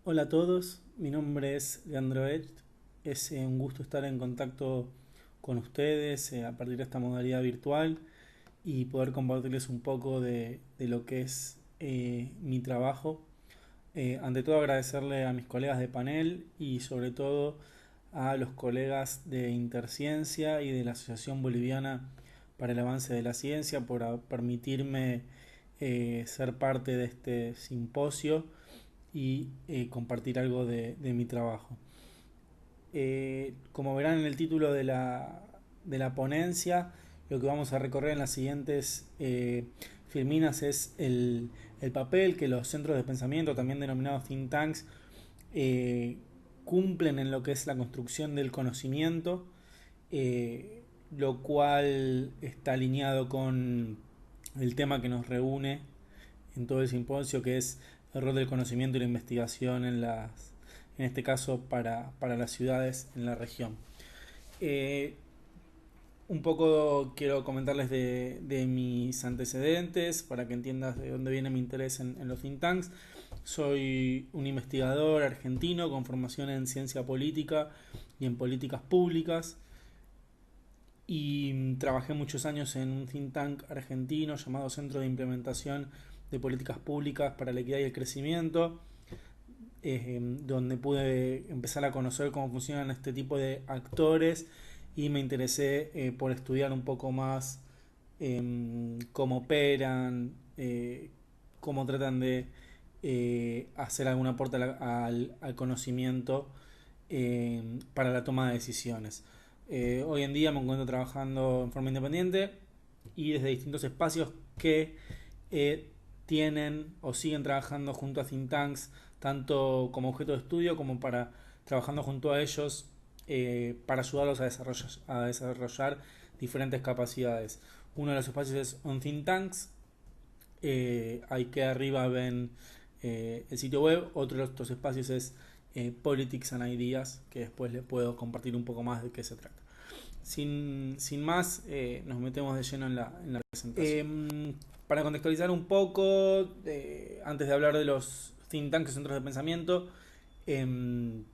Hola a todos, mi nombre es Leandro Ech. Es un gusto estar en contacto con ustedes a partir de esta modalidad virtual y poder compartirles un poco de lo que es mi trabajo. Ante todo agradecerle a mis colegas de panel y sobre todo a los colegas de Interciencia y de la Asociación Boliviana para el Avance de la Ciencia por permitirme ser parte de este simposio y compartir algo de mi trabajo. Como verán en el título de la ponencia, lo que vamos a recorrer en las siguientes filminas es el papel que los centros de pensamiento, también denominados think tanks, eh, cumplen en lo que es la construcción del conocimiento, lo cual está alineado con el tema que nos reúne en todo el simposio, que es el rol del conocimiento y la investigación en este caso para las ciudades en la región. Eh, un poco quiero comentarles de mis antecedentes para que entiendas de dónde viene mi interés en los think tanks. Soy un investigador argentino con formación en ciencia política y en políticas públicas y trabajé muchos años en un think tank argentino llamado Centro de Implementación de Políticas Públicas para la Equidad y el Crecimiento, donde pude empezar a conocer cómo funcionan este tipo de actores y me interesé por estudiar un poco más cómo operan, cómo tratan de hacer algún aporte al conocimiento para la toma de decisiones. Hoy en día me encuentro trabajando en forma independiente y desde distintos espacios que tienen o siguen trabajando junto a think tanks, tanto como objeto de estudio como para trabajando junto a ellos para ayudarlos a desarrollar diferentes capacidades. Uno de los espacios es On Think Tanks, ahí que arriba ven el sitio web. Otro de estos espacios es Politics and Ideas, que después les puedo compartir un poco más de qué se trata. Sin más, nos metemos de lleno en la presentación. Para contextualizar un poco, antes de hablar de los think tanks, centros de pensamiento, eh,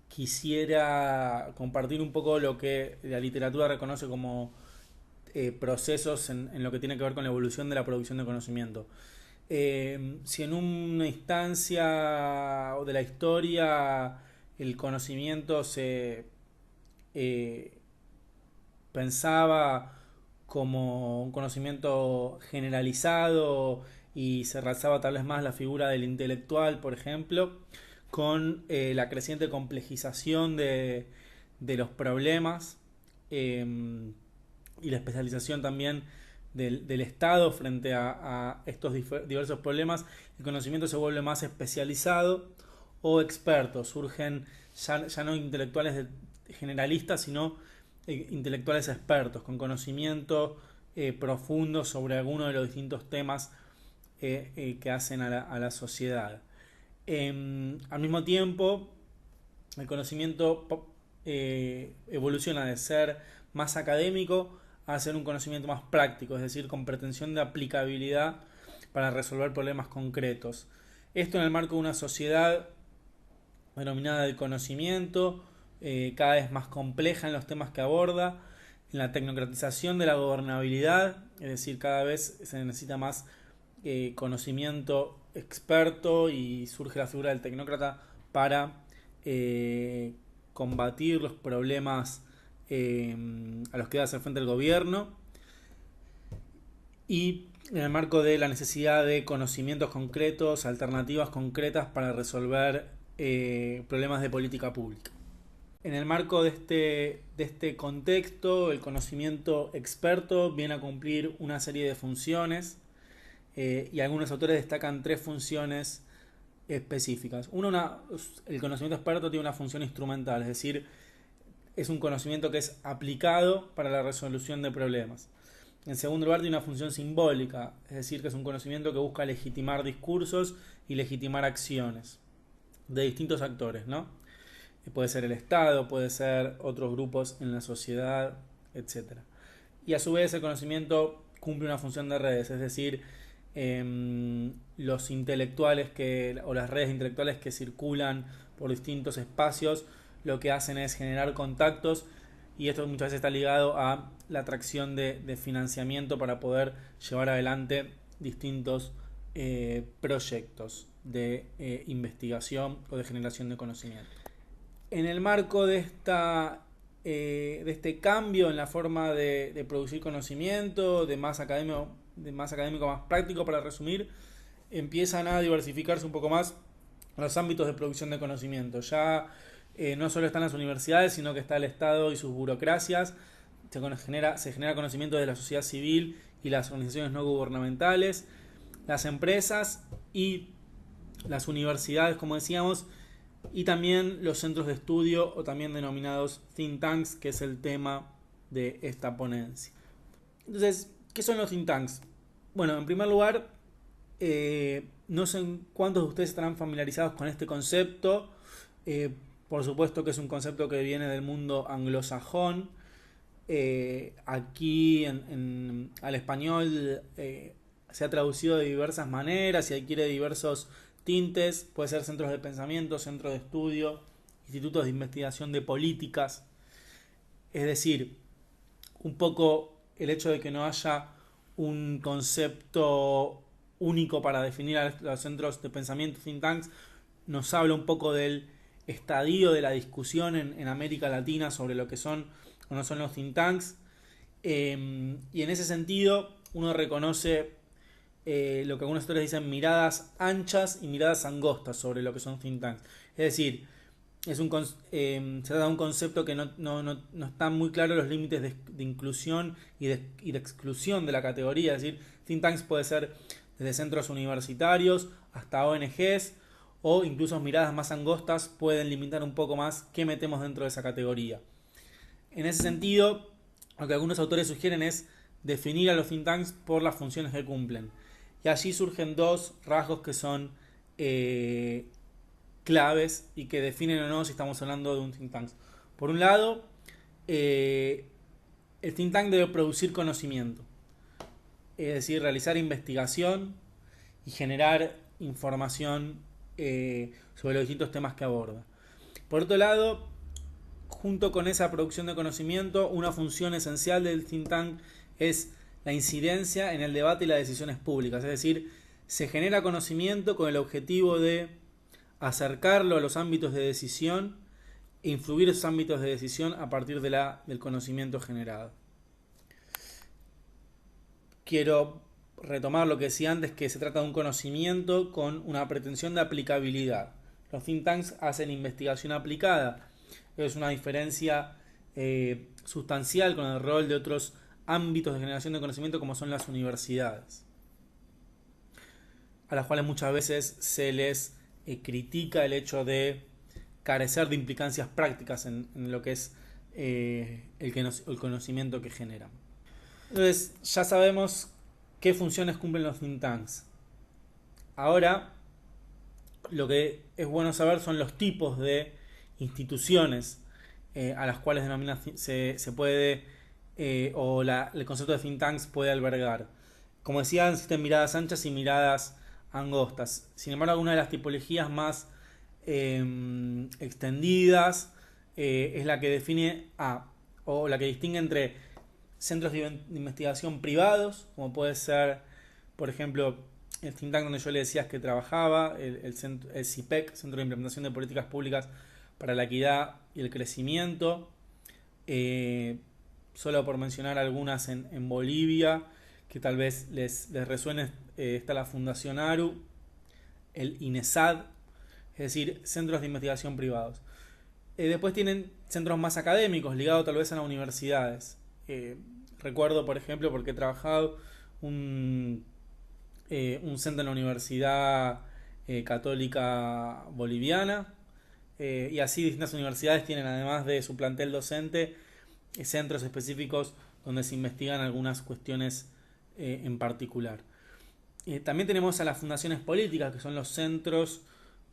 quisiera compartir un poco lo que la literatura reconoce como procesos en lo que tiene que ver con la evolución de la producción de conocimiento. Si en una instancia de la historia el conocimiento se eh, pensaba como un conocimiento generalizado y se realzaba tal vez más la figura del intelectual, por ejemplo, con la creciente complejización de los problemas y la especialización también del Estado frente a estos diversos problemas, el conocimiento se vuelve más especializado o experto. Surgen ya no intelectuales generalistas, sino intelectuales expertos, con conocimiento profundo sobre alguno de los distintos temas que hacen a la sociedad. Al mismo tiempo, el conocimiento evoluciona de ser más académico a ser un conocimiento más práctico, es decir, con pretensión de aplicabilidad para resolver problemas concretos. Esto en el marco de una sociedad denominada del conocimiento, cada vez más compleja en los temas que aborda, en la tecnocratización de la gobernabilidad, es decir, cada vez se necesita más conocimiento experto y surge la figura del tecnócrata para combatir los problemas a los que debe hacer frente el gobierno y en el marco de la necesidad de conocimientos concretos, alternativas concretas para resolver problemas de política pública. En el marco de este contexto, el conocimiento experto viene a cumplir una serie de funciones y algunos autores destacan tres funciones específicas. El conocimiento experto tiene una función instrumental, es decir, es un conocimiento que es aplicado para la resolución de problemas. En segundo lugar, tiene una función simbólica, es decir, que es un conocimiento que busca legitimar discursos y legitimar acciones de distintos actores, ¿no? Puede ser el Estado, puede ser otros grupos en la sociedad, etcétera. Y a su vez el conocimiento cumple una función de redes, es decir, los intelectuales o las redes intelectuales que circulan por distintos espacios lo que hacen es generar contactos, y esto muchas veces está ligado a la atracción de financiamiento para poder llevar adelante distintos proyectos de investigación o de generación de conocimiento. En el marco de este cambio en la forma de producir conocimiento, de más académico, más práctico, para resumir, empiezan a diversificarse un poco más los ámbitos de producción de conocimiento. Ya no solo están las universidades, sino que está el Estado y sus burocracias. Se genera conocimiento de la sociedad civil y las organizaciones no gubernamentales, las empresas y las universidades, como decíamos, y también los centros de estudio, o también denominados think tanks, que es el tema de esta ponencia. Entonces, ¿qué son los think tanks? Bueno, en primer lugar, no sé cuántos de ustedes estarán familiarizados con este concepto. Por supuesto que es un concepto que viene del mundo anglosajón. Aquí al español se ha traducido de diversas maneras y adquiere diversos tintes. Puede ser centros de pensamiento, centros de estudio, institutos de investigación de políticas. Es decir, un poco el hecho de que no haya un concepto único para definir a los centros de pensamiento, think tanks, nos habla un poco del estadio de la discusión en América Latina sobre lo que son o no son los think tanks. Y en ese sentido uno reconoce lo que algunos autores dicen miradas anchas y miradas angostas sobre lo que son think tanks. Es decir, se trata de un concepto que no están muy claros los límites de inclusión y de exclusión de la categoría. Es decir, think tanks puede ser desde centros universitarios hasta ONGs, o incluso miradas más angostas pueden limitar un poco más qué metemos dentro de esa categoría. En ese sentido, lo que algunos autores sugieren es definir a los think tanks por las funciones que cumplen. Y allí surgen dos rasgos que son claves y que definen o no si estamos hablando de un think tank. Por un lado, el think tank debe producir conocimiento, es decir, realizar investigación y generar información sobre los distintos temas que aborda. Por otro lado, junto con esa producción de conocimiento, una función esencial del think tank es la incidencia en el debate y las decisiones públicas. Es decir, se genera conocimiento con el objetivo de acercarlo a los ámbitos de decisión e influir esos ámbitos de decisión a partir del conocimiento generado. Quiero retomar lo que decía antes, que se trata de un conocimiento con una pretensión de aplicabilidad. Los think tanks hacen investigación aplicada. Es una diferencia sustancial con el rol de otros ámbitos de generación de conocimiento como son las universidades, a las cuales muchas veces se les critica el hecho de carecer de implicancias prácticas en lo que es el conocimiento que generan. Entonces, ya sabemos qué funciones cumplen los think tanks. Ahora, lo que es bueno saber son los tipos de instituciones a las cuales se puede el concepto de think tanks puede albergar. Como decía, existen miradas anchas y miradas angostas. Sin embargo, alguna de las tipologías más extendidas es la que define o la que distingue entre centros de investigación privados, como puede ser, por ejemplo, el think tank donde yo le decía que trabajaba, el CIPEC, Centro de Implementación de Políticas Públicas para la Equidad y el Crecimiento. Solo por mencionar algunas en Bolivia, que tal vez les resuene, está la Fundación ARU, el INESAD, es decir, centros de investigación privados. Después tienen centros más académicos, ligados tal vez a las universidades. Recuerdo, por ejemplo, porque he trabajado un centro en la Universidad Católica Boliviana, y así distintas universidades tienen, además de su plantel docente, centros específicos donde se investigan algunas cuestiones en particular. También tenemos a las fundaciones políticas, que son los centros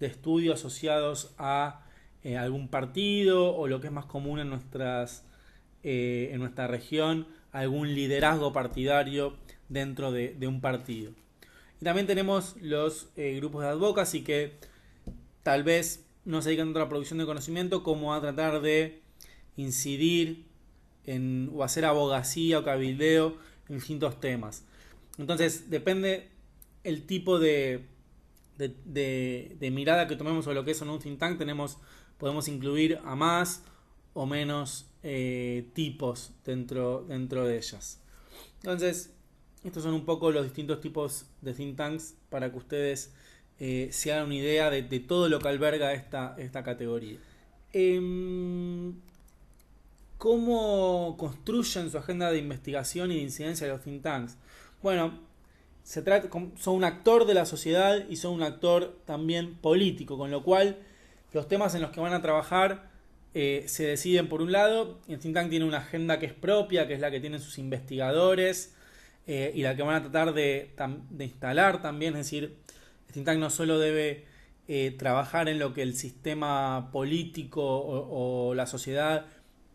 de estudio asociados a algún partido, o lo que es más común en nuestra región, algún liderazgo partidario dentro de un partido. Y también tenemos los grupos de advocacy que tal vez no se dedican tanto a la producción de conocimiento como a tratar de incidir o hacer abogacía o cabildeo en distintos temas. Entonces depende el tipo de mirada que tomemos sobre lo que es un think tank. Podemos incluir a más o menos tipos dentro de ellas. Entonces, estos son un poco los distintos tipos de think tanks para que ustedes se hagan una idea de todo lo que alberga esta categoría. ¿Cómo construyen su agenda de investigación y de incidencia de los think tanks? Bueno, son un actor de la sociedad y son un actor también político, con lo cual los temas en los que van a trabajar se deciden por un lado. El think tank tiene una agenda que es propia, que es la que tienen sus investigadores y la que van a tratar de instalar también. Es decir, el think tank no solo debe trabajar en lo que el sistema político o la sociedad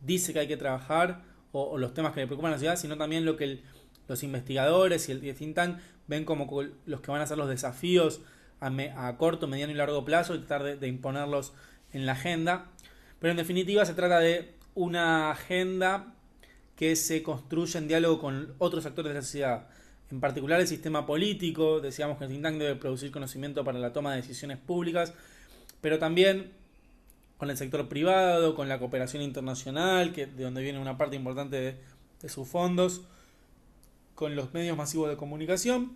dice que hay que trabajar o los temas que le preocupan a la sociedad, sino también lo que los investigadores y el think tank ven como los que van a ser los desafíos a corto, mediano y largo plazo y tratar de imponerlos en la agenda. Pero en definitiva se trata de una agenda que se construye en diálogo con otros actores de la sociedad, en particular el sistema político. Decíamos que el think tank debe producir conocimiento para la toma de decisiones públicas, pero también con el sector privado, con la cooperación internacional, de donde viene una parte importante de sus fondos, con los medios masivos de comunicación,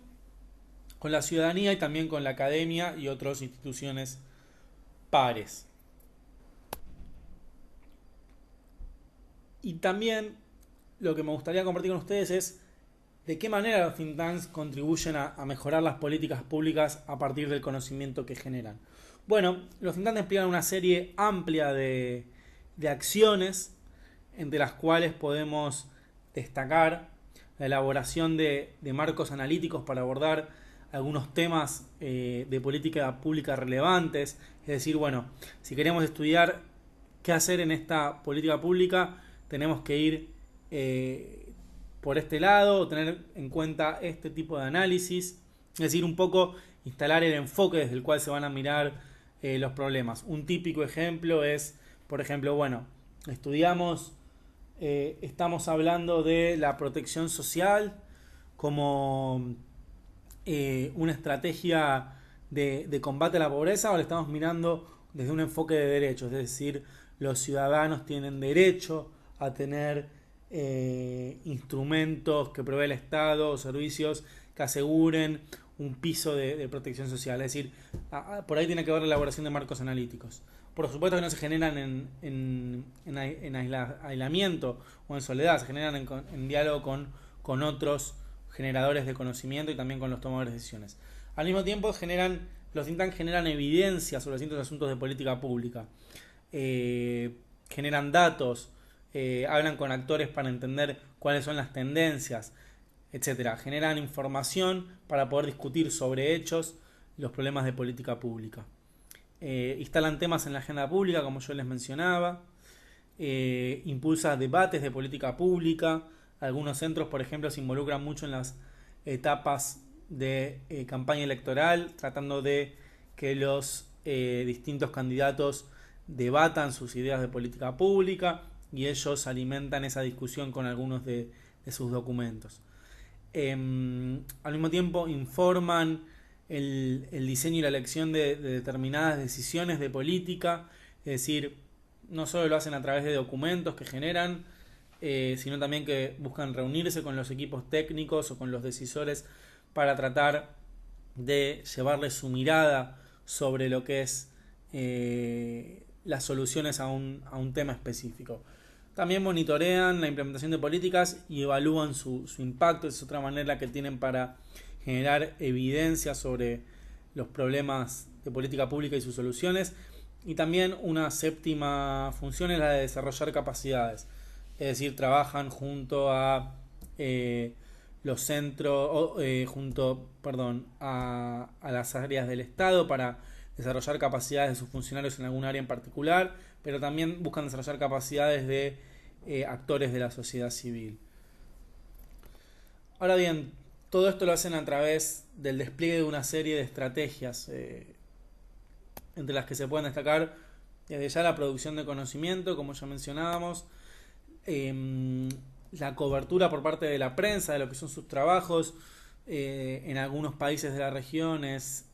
con la ciudadanía y también con la academia y otras instituciones pares. Y también lo que me gustaría compartir con ustedes es de qué manera los think tanks contribuyen a mejorar las políticas públicas a partir del conocimiento que generan. Bueno, los think tanks despliegan una serie amplia de acciones, entre las cuales podemos destacar la elaboración de marcos analíticos para abordar algunos temas de política pública relevantes. Es decir, bueno, si queremos estudiar qué hacer en esta política pública, tenemos que ir por este lado, tener en cuenta este tipo de análisis. Es decir, un poco instalar el enfoque desde el cual se van a mirar los problemas. Un típico ejemplo es, por ejemplo, bueno, estamos hablando de la protección social como una estrategia de combate a la pobreza, o le estamos mirando desde un enfoque de derechos. Es decir, los ciudadanos tienen derecho a tener instrumentos que provee el Estado o servicios que aseguren un piso de protección social. Es decir, por ahí tiene que ver la elaboración de marcos analíticos. Por supuesto que no se generan en aislamiento o en soledad, se generan en diálogo con otros generadores de conocimiento y también con los tomadores de decisiones. Al mismo tiempo, los think tanks generan evidencia sobre distintos asuntos de política pública, generan datos, hablan con actores para entender cuáles son las tendencias, etcétera. Generan información para poder discutir sobre hechos los problemas de política pública. Instalan temas en la agenda pública, como yo les mencionaba. Impulsa debates de política pública. Algunos centros, por ejemplo, se involucran mucho en las etapas de campaña electoral, tratando de que los distintos candidatos debatan sus ideas de política pública y ellos alimentan esa discusión con algunos de sus documentos. Al mismo tiempo informan el diseño y la elección de determinadas decisiones de política. Es decir, no solo lo hacen a través de documentos que generan, sino también que buscan reunirse con los equipos técnicos o con los decisores para tratar de llevarles su mirada sobre lo que es las soluciones a un tema específico. También monitorean la implementación de políticas y evalúan su impacto. Es otra manera que tienen para generar evidencia sobre los problemas de política pública y sus soluciones. Y también una séptima función es la de desarrollar capacidades. Es decir, trabajan junto a los centros, a las áreas del Estado para desarrollar capacidades de sus funcionarios en algún área en particular, pero también buscan desarrollar capacidades de actores de la sociedad civil. Ahora bien, Todo esto lo hacen a través del despliegue de una serie de estrategias, entre las que se pueden destacar desde ya la producción de conocimiento, como ya mencionábamos, la cobertura por parte de la prensa de lo que son sus trabajos. En algunos países de la región es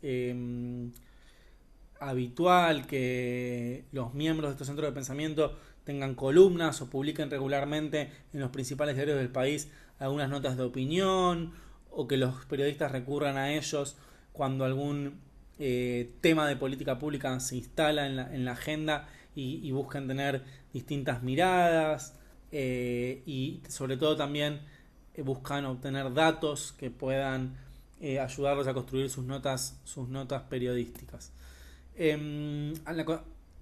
habitual que los miembros de estos centros de pensamiento tengan columnas o publiquen regularmente en los principales diarios del país algunas notas de opinión, o que los periodistas recurran a ellos cuando algún tema de política pública se instala en la agenda, y buscan tener distintas miradas, y sobre todo también buscan obtener datos que puedan ayudarlos a construir sus notas periodísticas.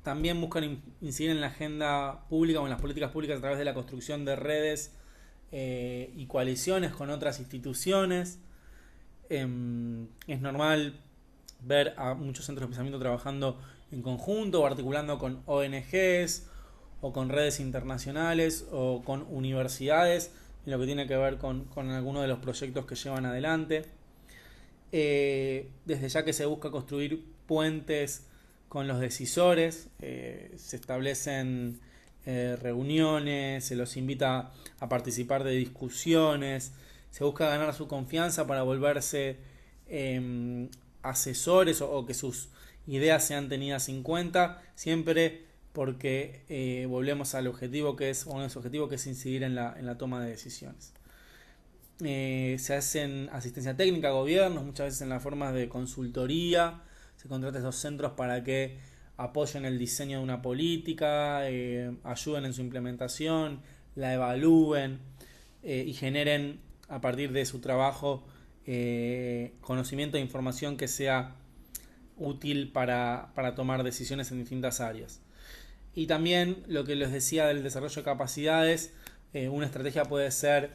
También buscan incidir en la agenda pública o en las políticas públicas a través de la construcción de redes y coaliciones con otras instituciones. Es normal ver a muchos centros de pensamiento trabajando en conjunto o articulando con ONGs o con redes internacionales o con universidades en lo que tiene que ver con algunos de los proyectos que llevan adelante. Desde ya que se busca construir puentes con los decisores, se establecen reuniones, se los invita a participar de discusiones, se busca ganar su confianza para volverse asesores, o que sus ideas sean tenidas en cuenta, siempre porque volvemos al objetivo que es, uno de su objetivo, que es incidir en la toma de decisiones. Se hacen asistencia técnica a gobiernos, muchas veces en las formas de consultoría. Se contrata a esos centros para que apoyen el diseño de una política, ayuden en su implementación, la evalúen, y generen a partir de su trabajo conocimiento e información que sea útil para tomar decisiones en distintas áreas. Y también lo que les decía del desarrollo de capacidades, una estrategia puede ser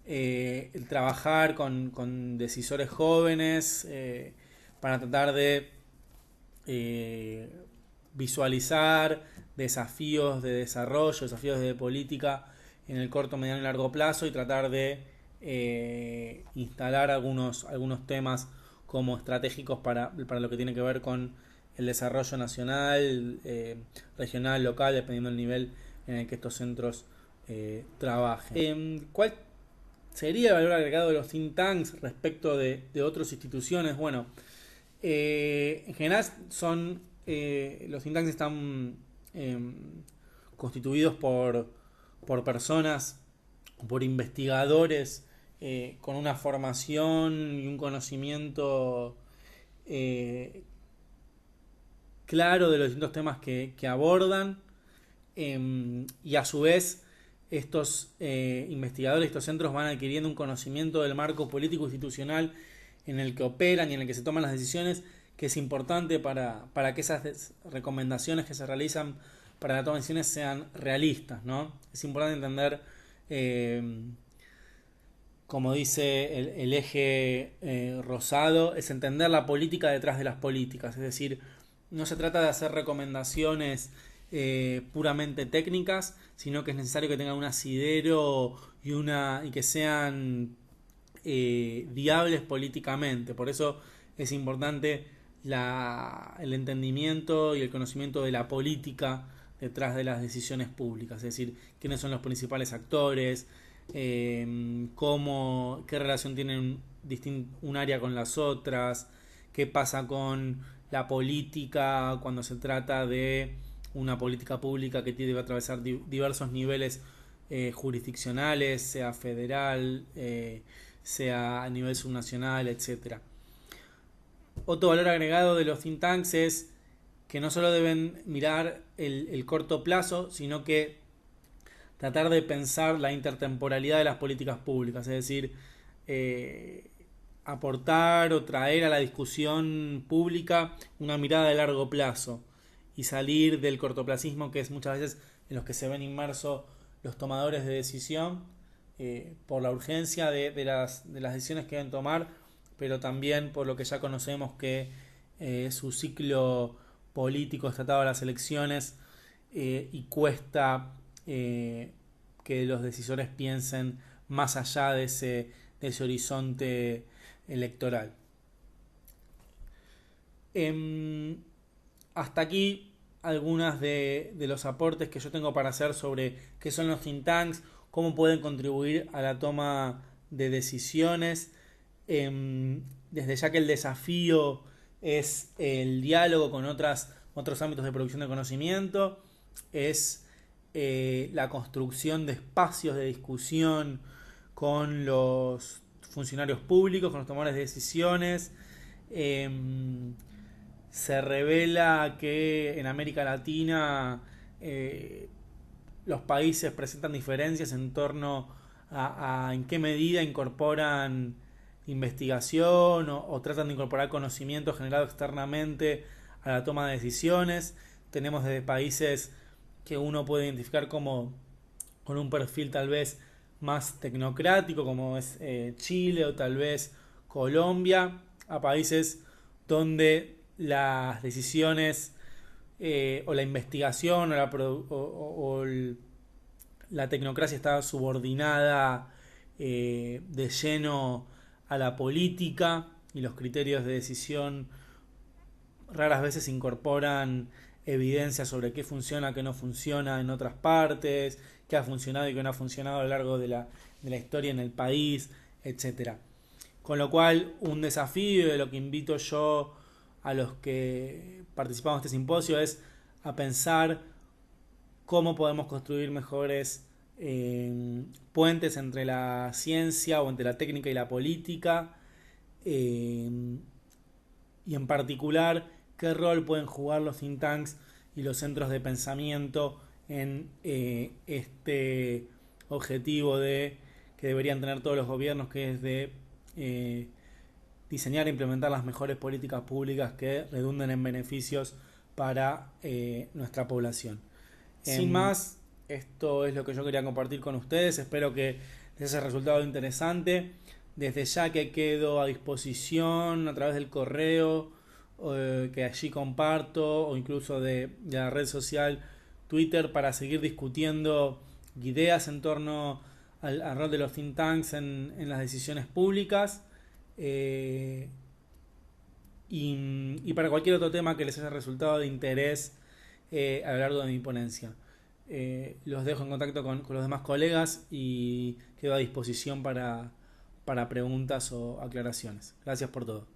el trabajar con decisores jóvenes, para tratar de visualizar desafíos de desarrollo, desafíos de política en el corto, mediano y largo plazo, y tratar de instalar algunos temas como estratégicos para lo que tiene que ver con el desarrollo nacional, regional, local, dependiendo del nivel en el que estos centros trabajen. ¿Cuál sería el valor agregado de los think tanks respecto de otras instituciones? Bueno, en general los think tanks están constituidos por personas, por investigadores con una formación y un conocimiento claro de los distintos temas que abordan, y a su vez estos investigadores, estos centros van adquiriendo un conocimiento del marco político institucional en el que operan y en el que se toman las decisiones, que es importante para que esas recomendaciones que se realizan para la toma de decisiones sean realistas, ¿no? Es importante entender, como dice el eje rosado, es entender la política detrás de las políticas. Es decir, no se trata de hacer recomendaciones puramente técnicas, sino que es necesario que tengan un asidero y que sean viables políticamente. Por eso es importante el entendimiento y el conocimiento de la política detrás de las decisiones públicas, es decir, quiénes son los principales actores, qué relación tienen un área con las otras, qué pasa con la política cuando se trata de una política pública que debe atravesar diversos niveles jurisdiccionales, sea federal, sea a nivel subnacional, etcétera. Otro valor agregado de los think tanks es que no solo deben mirar el corto plazo, sino que tratar de pensar la intertemporalidad de las políticas públicas, es decir, aportar o traer a la discusión pública una mirada de largo plazo y salir del cortoplacismo, que es muchas veces en los que se ven inmersos los tomadores de decisión, por la urgencia de las decisiones que deben tomar, pero también por lo que ya conocemos que su ciclo político está atado a las elecciones, y cuesta que los decisores piensen más allá de ese horizonte electoral. Hasta aquí algunas de los aportes que yo tengo para hacer sobre qué son los think tanks, cómo pueden contribuir a la toma de decisiones. Desde ya que el desafío es el diálogo con otros ámbitos de producción de conocimiento, es la construcción de espacios de discusión con los funcionarios públicos, con los tomadores de decisiones. Se revela que en América Latina los países presentan diferencias en torno a en qué medida incorporan investigación o tratan de incorporar conocimiento generado externamente a la toma de decisiones. Tenemos desde países que uno puede identificar como con un perfil tal vez más tecnocrático, como es Chile o tal vez Colombia, a países donde las decisiones o la investigación la tecnocracia está subordinada de lleno a la política y los criterios de decisión raras veces incorporan evidencia sobre qué funciona, qué no funciona en otras partes, qué ha funcionado y qué no ha funcionado a lo largo de la historia en el país, etcétera. Con lo cual, un desafío de lo que invito yo a los que participamos de este simposio es a pensar cómo podemos construir mejores puentes entre la ciencia o entre la técnica y la política, y en particular qué rol pueden jugar los think tanks y los centros de pensamiento en este objetivo que deberían tener todos los gobiernos, que es de diseñar e implementar las mejores políticas públicas que redunden en beneficios para nuestra población. Sin más, esto es lo que yo quería compartir con ustedes. Espero que les haya resultado interesante. Desde ya que quedo a disposición a través del correo que allí comparto, o incluso de la red social Twitter, para seguir discutiendo ideas en torno al rol de los think tanks en las decisiones públicas, y para cualquier otro tema que les haya resultado de interés a lo largo de mi ponencia. Los dejo en contacto con los demás colegas y quedo a disposición para preguntas o aclaraciones. Gracias por todo.